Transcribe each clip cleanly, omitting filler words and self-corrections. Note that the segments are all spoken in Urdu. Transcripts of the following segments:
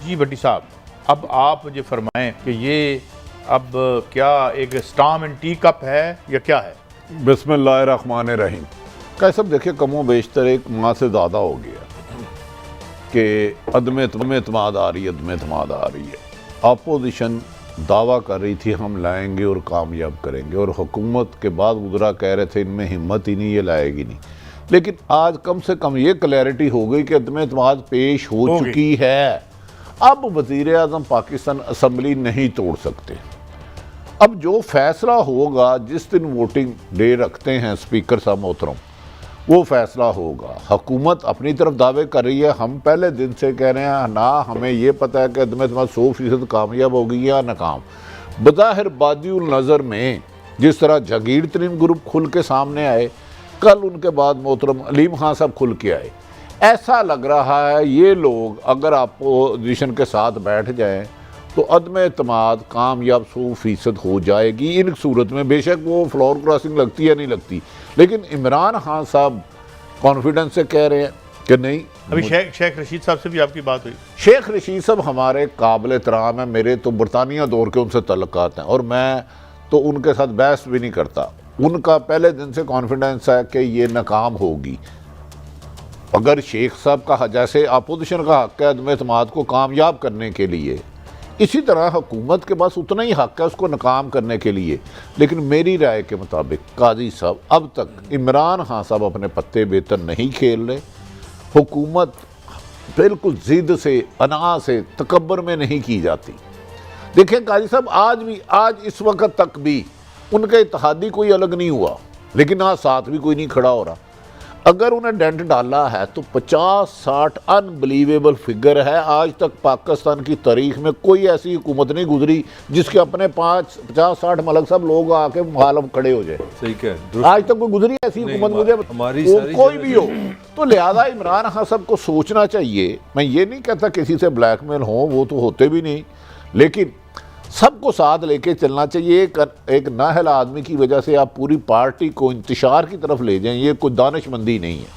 جی بھٹی صاحب، اب آپ مجھے فرمائیں کہ یہ اب کیا ایک اسٹام اینڈ ٹی کپ ہے یا کیا ہے؟ بسم اللہ الرحمن الرحیم. صاحب دیکھیں کم و بیشتر ایک ماہ سے زیادہ ہو گیا کہ عدم اعتماد آ رہی ہے. اپوزیشن دعویٰ کر رہی تھی ہم لائیں گے اور کامیاب کریں گے، اور حکومت کے بعد وزراء کہہ رہے تھے ان میں ہمت ہی نہیں، یہ لائے گی نہیں. لیکن آج کم سے کم یہ کلیئرٹی ہو گئی کہ عدم اعتماد پیش ہو چکی ہے. اب وزیر اعظم پاکستان اسمبلی نہیں توڑ سکتے. اب جو فیصلہ ہوگا، جس دن ووٹنگ ڈے رکھتے ہیں اسپیکر صاحب محترم، وہ فیصلہ ہوگا. حکومت اپنی طرف دعوے کر رہی ہے، ہم پہلے دن سے کہہ رہے ہیں نہ ہمیں یہ پتہ ہے کہ عدم اعتماد 100% کامیاب ہوگی یا ناکام. بظاہر بادی النظر میں جس طرح جہانگیر ترین گروپ کھل کے سامنے آئے، کل ان کے بعد محترم علیم خان صاحب کھل کے آئے، ایسا لگ رہا ہے یہ لوگ اگر اپوزیشن کے ساتھ بیٹھ جائیں تو عدم اعتماد کامیاب 100% ہو جائے گی. ان صورت میں بے شک وہ فلور کراسنگ لگتی یا نہیں لگتی، لیکن عمران خان صاحب کانفیڈنس سے کہہ رہے ہیں کہ نہیں. ابھی شیخ رشید صاحب سے بھی آپ کی بات ہوئی. شیخ رشید صاحب ہمارے قابل احترام ہیں، میرے تو برطانیہ دور کے ان سے تعلقات ہیں، اور میں تو ان کے ساتھ بحث بھی نہیں کرتا. ان کا پہلے دن سے کانفیڈنس ہے کہ یہ ناکام ہوگی. اگر شیخ صاحب کا جیسے اپوزیشن کا حق ہے عدم اعتماد کو کامیاب کرنے کے لیے، اسی طرح حکومت کے پاس اتنا ہی حق ہے اس کو ناکام کرنے کے لیے. لیکن میری رائے کے مطابق قاضی صاحب اب تک عمران خان صاحب اپنے پتے بہتر نہیں کھیل رہے. حکومت بالکل ضد سے، انا سے، تکبر میں نہیں کی جاتی. دیکھیں قاضی صاحب آج اس وقت تک بھی ان کا اتحادی کوئی الگ نہیں ہوا، لیکن آج ساتھ بھی کوئی نہیں کھڑا ہو رہا. اگر انہیں ڈینٹ ڈالا ہے تو 50-60 انبلیویبل فگر ہے. آج تک پاکستان کی تاریخ میں کوئی ایسی حکومت نہیں گزری جس کے اپنے 50-60 ملک صاحب لوگ آ کے مخالف کھڑے ہو جائے. صحیح کہہ، آج تک کوئی گزری ایسی حکومت مجھے کوئی بھی ہو. تو لہذا عمران خان صاحب کو سوچنا چاہیے. میں یہ نہیں کہتا کسی سے بلیک میل ہوں، وہ تو ہوتے بھی نہیں، لیکن سب کو ساتھ لے کے چلنا چاہیے. ایک نااہل آدمی کی وجہ سے آپ پوری پارٹی کو انتشار کی طرف لے جائیں، یہ کوئی دانش مندی نہیں ہے.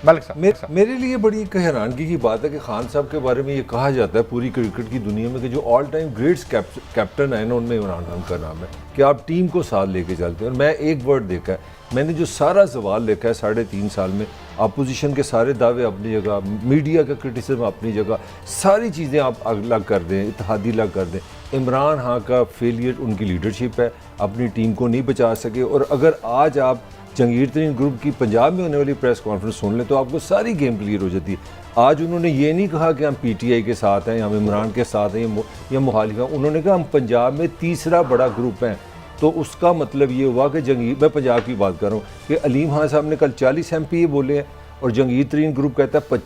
ملک صاحب، میرے لیے بڑی ایک حیرانگی کی بات ہے کہ خان صاحب کے بارے میں یہ کہا جاتا ہے پوری کرکٹ کی دنیا میں کہ جو آل ٹائم گریٹس کیپٹن ہیں نا، ان میں عمران خان کا نام ہے کہ آپ ٹیم کو ساتھ لے کے چلتے ہیں. اور میں ایک ورڈ دیکھا ہے، میں نے جو سارا زوال دیکھا ہے 3.5 سال میں، اپوزیشن کے سارے دعوے اپنی جگہ، میڈیا کا کرٹیسزم اپنی جگہ، ساری چیزیں آپ الگ کر دیں، اتحادی الگ کر دیں. عمران خان کا فیلئر ان کی لیڈرشپ ہے، اپنی ٹیم کو نہیں بچا سکے. اور اگر آج آپ جہانگیر ترین گروپ کی پنجاب میں ہونے والی پریس کانفرنس سن لیں تو آپ کو ساری گیم کلیئر ہو جاتی ہے. آج انہوں نے یہ نہیں کہا کہ ہم پی ٹی آئی کے ساتھ ہیں یا ہم عمران کے ساتھ ہیں یا مخالف ہیں. انہوں نے کہا ہم پنجاب میں تیسرا بڑا گروپ ہیں. تو اس کا مطلب یہ ہوا کہ میں پنجاب کی بات کر رہا ہوں کہ علیم خان صاحب نے کل 40 ایم پی اے بولے ہیں اور جہانگیر ترین گروپ کہتا ہے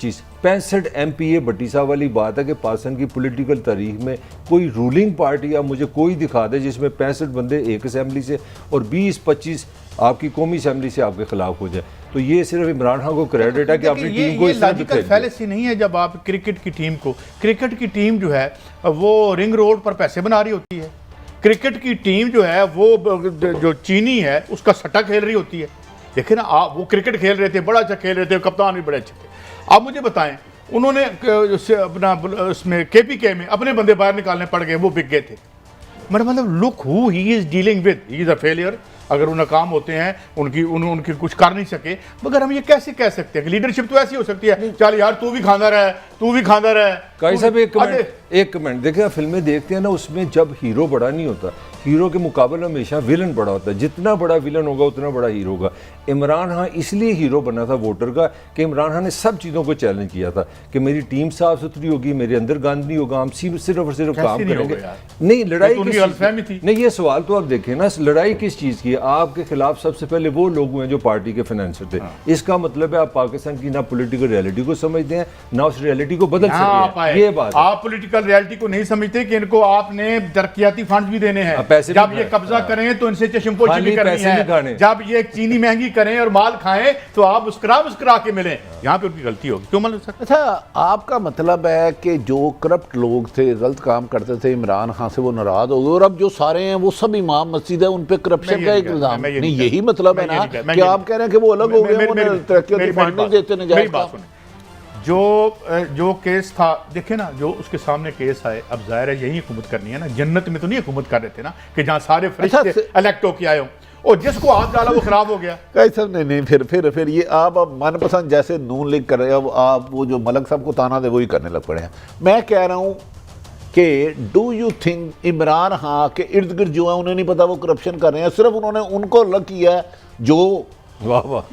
65 ایم پی اے. بھٹی صاحب والی بات ہے کہ پاکستان کی پولیٹیکل تاریخ میں کوئی رولنگ پارٹی آپ مجھے کوئی دکھا دے جس میں 65 بندے ایک اسمبلی سے اور 20-25 آپ کی قومی اسمبلی سے آپ کے خلاف ہو جائے. تو یہ صرف عمران خان کو کریڈٹ ہے کہ اپنی ٹیم کو اس طرح لاجیکل فیلیسی نہیں ہے. جب آپ کرکٹ کی ٹیم جو ہے وہ رنگ روڈ پر پیسے بنا رہی ہوتی ہے. کرکٹ کی ٹیم جو ہے وہ جو چینی ہے اس کا سٹا کھیل رہی ہوتی ہے. دیکھیں نا، آپ وہ کرکٹ کھیل رہے تھے، بڑا اچھا کھیل رہے تھے، کپتان بھی بڑے اچھے تھے. آپ مجھے بتائیں، انہوں نے اپنا اس میں کے پی کے میں اپنے بندے باہر نکالنے پڑ گئے، وہ بک گئے تھے. میرا مطلب look who he is dealing with, he is a failure. اگر وہ ناکام ہوتے ہیں، ان کی کچھ کر نہیں سکے، مگر ہم یہ کیسے کہہ سکتے ہیں کہ لیڈرشپ تو ایسی ہو سکتی ہے چل یار تو بھی کھاندہ رہا ہے. قاضی صاحب ایک کمنٹ دیکھیں، فلمیں دیکھتے ہیں نا، اس میں جب ہیرو بڑا نہیں ہوتا، ہیرو کے مقابلے میں ہمیشہ ویلن بڑا ہوتا ہے. جتنا بڑا ویلن ہوگا اتنا بڑا ہیرو ہوگا. عمران خان اس لیے ہیرو بنا تھا ووٹر کا کہ عمران خان نے سب چیزوں کو چیلنج کیا تھا کہ میری ٹیم صاف ستھری ہوگی، میرے اندر گند نہیں ہوگا، ہم صرف اور صرف کام کریں گے. نہیں، لڑائی کس چیز؟ نہیں، یہ سوال تو آپ دیکھیں نا، لڑائی کس چیز کی ہے؟ آپ کے خلاف سب سے پہلے وہ لوگ ہوئے جو پارٹی کے فائنینسر تھے. اس کا مطلب ہے آپ پاکستان کی نہ پولیٹیکل ریئلٹی کو سمجھتے ہیں نہ اس ریئلٹی کو بدل سکتے ہیں. یہ بات آپ پولیٹیکل ریئلٹی کو نہیں سمجھتے کہ ان کو آپ نے ترقیاتی فنڈز بھی دینے ہیں. جب یہ قبضہ کریں تو ان سے چشم پوشی بھی کرنی ہے. جب یہ چینی مہنگی کریں اور مال کھائیں تو آپ مسکرا کے ملیں. یہاں پہ ان کی غلطی ہوگی. کیوں مطلب سر؟ اچھا، آپ کا مطلب ہے کہ جو کرپٹ لوگ تھے، غلط کام کرتے تھے، عمران خان سے وہ ناراض ہو گئے، اور اب جو سارے ہیں وہ سب امام مسجد ہے، ان پہ کرپشن کا ایک الزام. نہیں، یہی مطلب ہے نا کہ آپ کہہ رہے ہیں کہ وہ الگ ہو گئے، وہ ترقیاتی فنڈ نہیں دیتے. جو کیس تھا دیکھیں نا، جو اس کے سامنے کیس آئے، اب ظاہر ہے یہی حکومت کرنی ہے نا، جنت میں تو نہیں حکومت کر رہے تھے نا کہ جہاں سارے فرشتے الیکٹ ہو کے آئے ہوں، اور جس کو ہاتھ ڈالا وہ خراب ہو گیا۔ صاحب نہیں پھر یہ آپ من پسند جیسے نون لیگ کر رہے ہیں، آپ وہ جو ملک صاحب کو تانا دے وہی کرنے لگ پڑے ہیں۔ میں کہہ رہا ہوں کہ do you think Imran Khan کے ارد گرد جو ہے انہیں نہیں پتا وہ کرپشن کر رہے ہیں، صرف انہوں نے ان کو الگ کیا ہے جو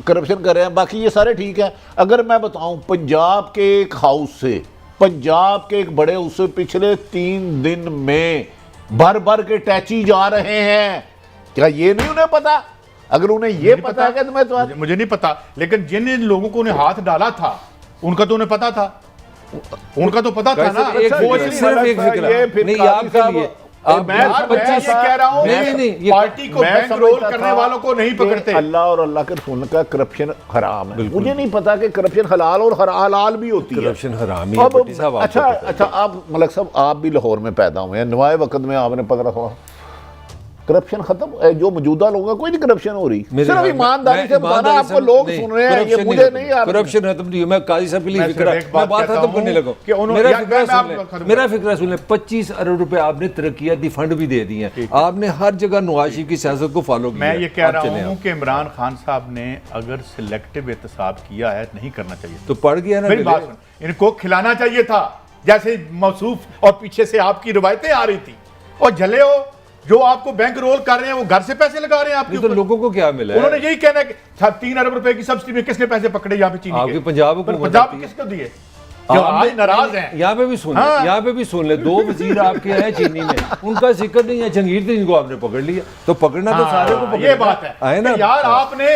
کرپشن کر رہے ہیں، باقی یہ سارے ٹھیک ہے۔ اگر میں بتاؤں پنجاب کے ایک ہاؤس سے، پنجاب کے ایک بڑے ہاؤس سے پچھلے 3 دن میں بھر کے ٹیچی جا رہے ہیں، کیا یہ نہیں انہیں پتا؟ اگر انہیں یہ پتا ہے کہ مجھے نہیں پتا، لیکن جن لوگوں کو انہیں ہاتھ ڈالا تھا ان کا تو انہیں پتا تھا، ان کا تو پتا تھا نا۔ صرف ایک فکر نہیں آپ کے لیے، میں یہ کہہ رہا ہوں پارٹی کو بینک رول کرنے والوں کو نہیں پکڑتے۔ اللہ اور اللہ کے رسول کا کرپشن حرام ہے، مجھے نہیں پتا کہ کرپشن حلال اور حلال بھی ہوتی ہے۔ کرپشن حرام ہی ہے۔ اچھا آپ ملک صاحب آپ بھی لاہور میں پیدا ہوئے ہیں، نوائے وقت میں آپ نے پکڑا ہوا کرپشن ختم، جو موجودہ لوگوں کا کوئی نہیں کرپشن ہو رہی، صرف ایمانداری سے بتانا، آپ کو لوگ سن رہے ہیں، یہ مجھے نہیں آ رہا۔ کرپشن ختم نہیں ہے، میں قاضی صاحب کے لیے فکر ہے، میں بات ختم کرنے لگا ہوں، میرا فکر سن لیں، 25 ارب روپے آپ نے ترقیاتی فنڈ بھی دے دی ہیں، آپ نے ہر جگہ نواز شریف کی سیاست کو فالو کیا۔ میں یہ کہہ رہا ہوں کہ عمران خان صاحب نے اگر سلیکٹیو احتساب کیا ہے، نہیں کرنا چاہیے تو پڑ گیا نا، میری بات سن، ان کو کھلانا چاہیے تھا جیسے موصوف، اور پیچھے سے آپ کی روایتیں آ رہی تھی، اور جھلے ہو جو آپ کو بینک رول کر رہے ہیں وہ گھر سے پیسے لگا رہے ہیں آپ کے اوپر۔ لوگوں کو کیا ملا ہے؟ انہوں نے یہی کہنا ہے کہ 3 ارب روپے کی سبسڈی میں کس نے پیسے پکڑے یہاں پہ چینی کے؟ آپ کی پنجاب حکومت پنجاب کس کو دیے؟ جو آج ناراض ہیں یہاں پہ بھی سن لیں، یہاں پہ بھی سن لیں، 2 وزیر آپ کے ہیں چینی میں، ان کا ذکر نہیں ہے، جہانگیر ترین کو آپ نے پکڑ لیا، تو پکڑنا تو سارے کو پکڑنا۔ یہ بات ہے کہ یار آپ نے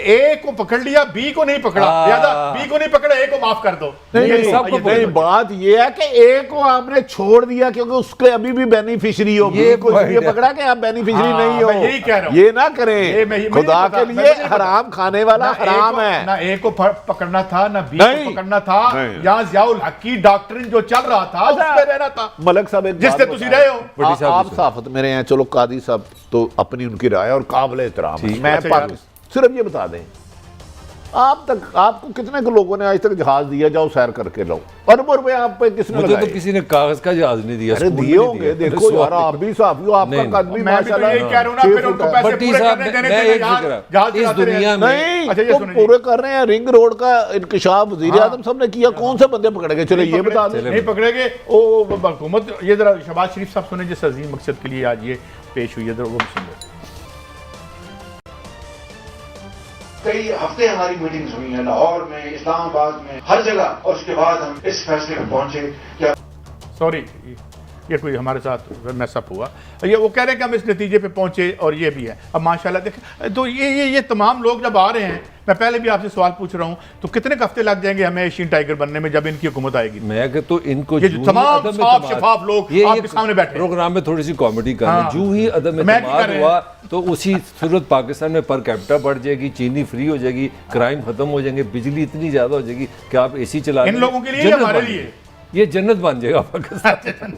اے کو پکڑ لیا، بی کو نہیں پکڑا، لہذا بی کو نہیں پکڑا، اے کو معاف کر دو۔ نہیں، بات یہ ہے کہ اے کو آپ نے چھوڑ دیا کیونکہ اس کے ابھی بھی بینیفیشری ہو، بی کو یہ پکڑا کہ آپ بینیفیشری نہیں ہو، یہی کہہ رہا ہوں، یہ نہ کریں، خدا کے لیے حرام کھانے والا حرام ہے۔ نہ اے کو پکڑنا تھا، نہ بی کو پکڑنا تھا، یہاں ضیاء الحق کی ڈاکٹرین جو چل رہا تھا اس پہ رہنا تھا۔ ملک صاحب جس سے تسی رہے ہو، آپ صحافت میں رہے ہیں، چلو قاضی صاحب تو اپنی ان کی رائے اور قابل احترام ہے، میں صرف یہ بتا دیں آپ کو کتنے لوگوں نے آج تک جہاز دیا، جاؤ سیر کر کے لاؤ، اربوں روپے آپ پہ کس نے مجھے تو کسی نے کاغذ کا جہاز نہیں دیا، دیے ہوں گے، دیکھو یار آپ بھی صحافی ہو، آپ کا قد بھی ماشاءاللہ، میں بھی تو یہی کہہ رہا ہوں نا، پھر ان کو پیسے پورے کرنے دینے چاہیے، جہاز اس دنیا میں نہیں تو پورے کر رہے ہیں۔ رنگ روڈ کا انکشاف وزیر اعظم صاحب نے کیا، کون سے بندے پکڑے گئے؟ چلے یہ بتا دیں، نہیں پکڑے گے وہ حکومت۔ یہ ذرا شہباز شریف صاحب سنیں جس عظیم مقصد کے لیے آج یہ پیش ہوئی ہے، ذرا وہ بھی سن لیں۔ کئی ہفتے ہماری میٹنگز ہوئی ہیں لاہور میں، اسلام آباد میں، ہر جگہ، اور اس کے بعد ہم اس فیصلے پہ پہنچے کہ سوری یہ کوئی ہمارے ساتھ میس اپ ہوا، یہ وہ کہہ رہے ہیں کہ ہم اس نتیجے پہ پہنچے، اور یہ بھی ہے۔ اب ماشاءاللہ دیکھیں تو یہ تمام لوگ جب آ رہے ہیں، میں پہلے بھی آپ سے سوال پوچھ رہا ہوں، تو کتنے ہفتے لگ جائیں گے ہمیں ایشین ٹائیگر بننے میں جب ان کی حکومت آئے گی؟ میں کہ تو ان کو یہ تمام صاف شفاف لوگ آپ کے سامنے بیٹھے، پروگرام میں تھوڑی سی کامیڈی کرنا، جو ہی عدم اعتماد ہوا تو اسی صورت پاکستان میں پر کیپٹا بڑھ جائے گی، چینی فری ہو جائے گی، کرائم ختم ہو جائیں گے، بجلی اتنی زیادہ ہو جائے گی کہ آپ اے سی چلا ان لوگوں کے لیے، ہمارے لیے یہ جنت بن جائے گا پاکستان۔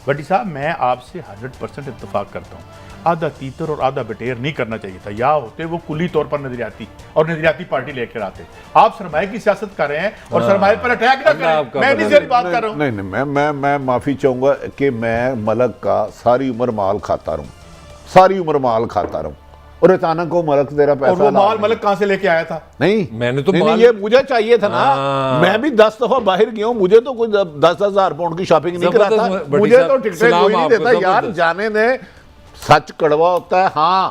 بٹی صاحب میں آپ سے 100% اتفاق کرتا ہوں، آدھا تیتر اور آدھا بٹیر نہیں کرنا چاہیے تھا، یا ہوتے وہ کلی طور پر نظریاتی پارٹی لے کر آتے۔ آپ سرمایہ کی سیاست کر رہے ہیں اور سرمایہ پر اٹیک نہ کریں، میں نہیں ذری بات کر رہا ہوں۔ نہیں، میں معافی چاہوں گا کہ میں ملک کا ساری عمر مال کھاتا رہوں، اور اچانک کو ملک تیرا پیسہ، اور وہ مال ملک کہاں سے لے کے آیا تھا؟ نہیں میں نے تو یہ مجھے چاہیے تھا نا، میں بھی 10 دفعہ باہر گیا ہوں، مجھے تو کوئی 10,000 پاؤنڈ کی شاپنگ نہیں کراتا، مجھے تو ٹکٹیں کوئی نہیں دیتا۔ یار جانے دیں، سچ کڑوا ہوتا ہے۔ ہاں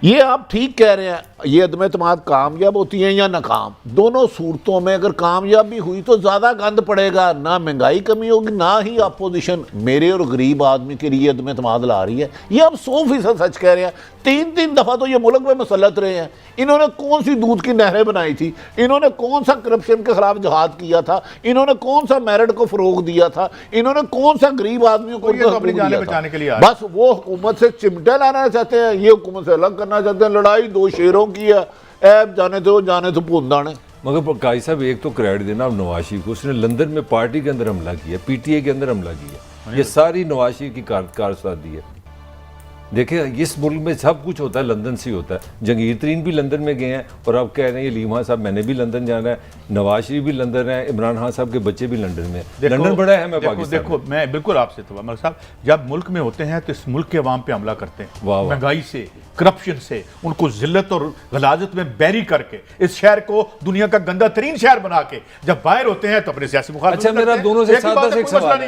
یہ آپ ٹھیک کہہ رہے ہیں، یہ عدم اعتماد کامیاب ہوتی ہیں یا ناکام، دونوں صورتوں میں اگر کامیاب بھی ہوئی تو زیادہ گند پڑے گا، نہ مہنگائی کمی ہوگی، نہ ہی اپوزیشن میرے اور غریب آدمی کے لیے عدم اعتماد لا رہی ہے۔ یہ آپ 100% سچ کہہ رہے ہیں۔ 3 دفعہ تو یہ ملک میں مسلط رہے ہیں، انہوں نے کون سی دودھ کی نہریں بنائی تھی، انہوں نے کون سا کرپشن کے خلاف جہاد کیا تھا، انہوں نے کون سا میرٹ کو فروغ دیا تھا، انہوں نے کون سا غریب آدمیوں کو اپنی جانیں بچانے کے لیے بس وہ حکومت سے چمٹے لانا چاہتے ہیں، یہ حکومت سے الگ کرنا چاہتے ہیں۔ لڑائی 2 شیروں کی ہے، ایب جانے تو پوندانے۔ مگر قاضی صاحب ایک تو کریڈٹ دینا اب نواز شریف کو، اس نے لندن میں پارٹی کے اندر حملہ کیا، پی ٹی اے کے اندر حملہ کیا، یہ ساری نواز شریف کی کارسازی ہے۔ دیکھیں اس ملک میں سب کچھ ہوتا ہے لندن سے ہی ہوتا ہے. جہانگیر ترین بھی لندن میں گئے ہیں اور اب کہہ رہے ہیں علیم خان صاحب میں نے بھی لندن جانا ہے, نواز شریف بھی لندن ہے, عمران خان صاحب کے بچے بھی لندن میں. لندن بڑا ہے, میں پاکستان. دیکھو میں بالکل آپ سے اتفاق ملک صاحب, جب ملک میں ہوتے ہیں تو اس ملک کے عوام پہ حملہ کرتے ہیں, مہنگائی سے, کرپشن سے, ان کو ذلت اور غلاظت میں بیری کر کے, اس شہر کو دنیا کا گندہ ترین شہر بنا کے جب باہر ہوتے ہیں تو اپنے سیاسی مخالفت. اچھا میرا دونوں سے سادہ سے ایک سوال ہے.